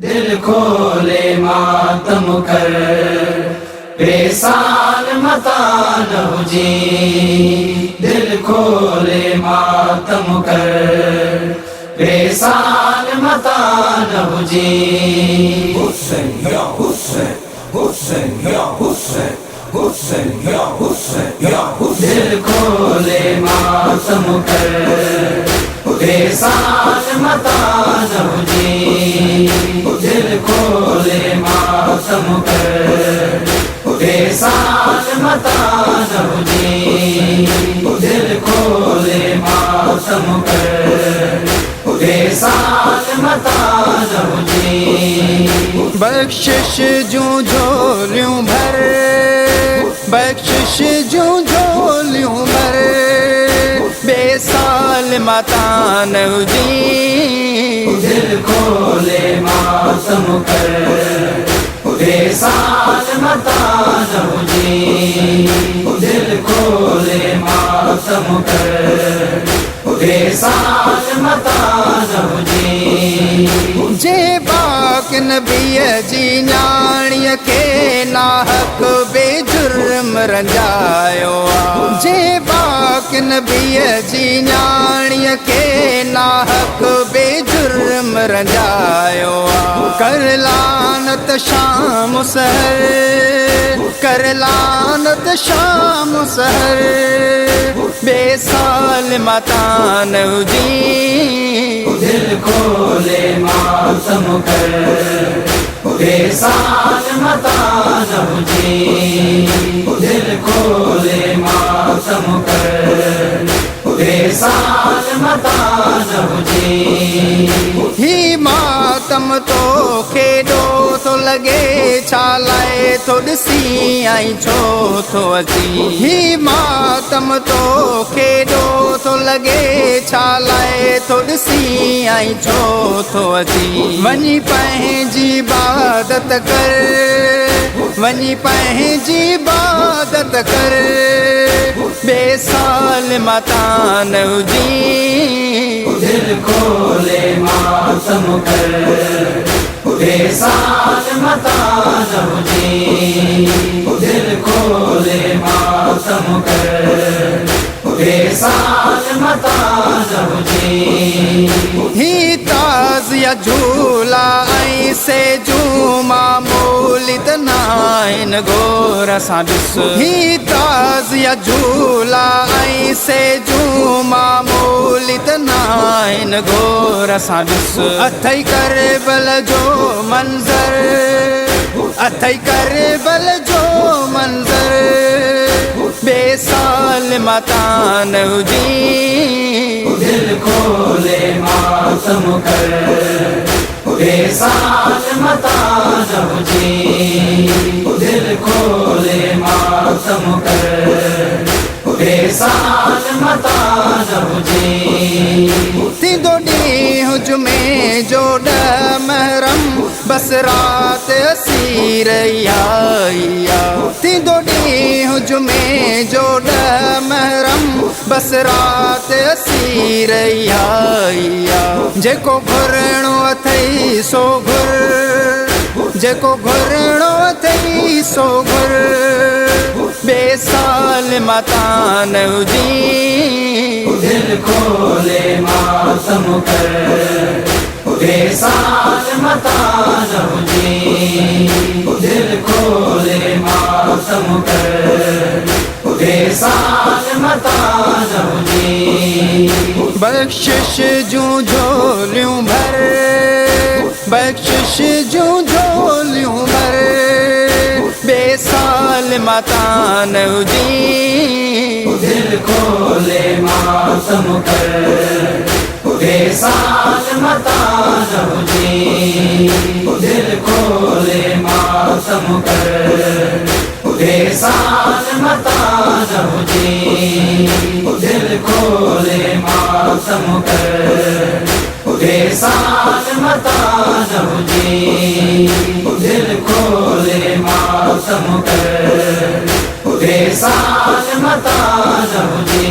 दिल खोले मातम कर बेसाल मता न हुजी। दिल खोले मातम कर बेसाल मता न हुजी। हुसैन या हुसैन, हुसैन या हुसैन, हुसैन या हुसैन या हुसैन। दिल खोले मातम कर बेसाल मता न हुजी। दिल खोले मातम कर बेसाल मता न हुजी। दिल खोले मातम कर बेसाल मता न हुजी। बख्शिश जूं झोलियूं भर, बख्शिश जूं झोलियूं भर, बेसाल मता न हुजी। दिल खोले मातम कर बेसाल मता न हुजी। दिल खोले मातम कर बेसाल मता न हुजी। जे पाक नबीअ जी न्याणीअ खे नाहक बेजुर्म रंजायो आ। जे पाक नबीअ जी न्याणीअ खे नाहक बेजुर्म रंजायो आ। कर लानत शाम सहर, कर लानत शाम सहर, बेसाल मता न हुजी। दिल खोले मातम कर बेसाल मता न हुजी। दिल खोले मातम कर बेसाल मता न हुजी। ही मातम तो केॾो थो लॻे, छा लाइ थो ॾिसी ऐं छो थो अची। ही मातम तो केॾो थो लॻे, छा लाइ थो ॾिसी ऐं छो थो अची। वञी पंहिंजी इबादत कर, वञी पंहिंजी इबादत कर, बेसाल मता न हुजी। दिल खोले मातम कर बेसाल मता न हुजी। दिल खोले मातम कर बेसाल मता न हुजी। ही ताज़िया झूला ऐं सेजूं मामूली त नाहिन गोर सां ॾिस। ही ताज़िया झूला ऐं सेजूं मामूली त नाहिन गोर सां ॾिस। अथई करबल जो मंज़र, अथई करबल जो मंज़र, बेसाल मता न हुजी। दिल खोले मातम कर बेसाल मता न हुजी। दिल खोले मातम कर बेसाल मता न हुजी। थींदो ॾींहुं जुमे जो ॾह महरम, बस रात असीर आई आ। थींदो ॾींहुं जुमे जो ॾह महरम, बस रात असीर आई आ। जेको घुरणो अथई सो घुर, जेको घुरणो अथई सो घुर, बेसाल मता न हुजी। दिल खोले मातम कर बेसाल मता न हुजी। दिल खोले मातम कर बेसाल मता न हुजी। बख्शिश जूं झोलियूं भर, बख्शिश जूं झोलियूं भर, बेसाल मता न हुजी। दिल खोले मातम कर बेसाल मता न हुजी। दिल खोले मातम कर बेसाल मता न हुजी। दिल खोले मातम कर बेसाल मता न हुजी। दिल खोले मातम कर बेसाल मता न हुजी।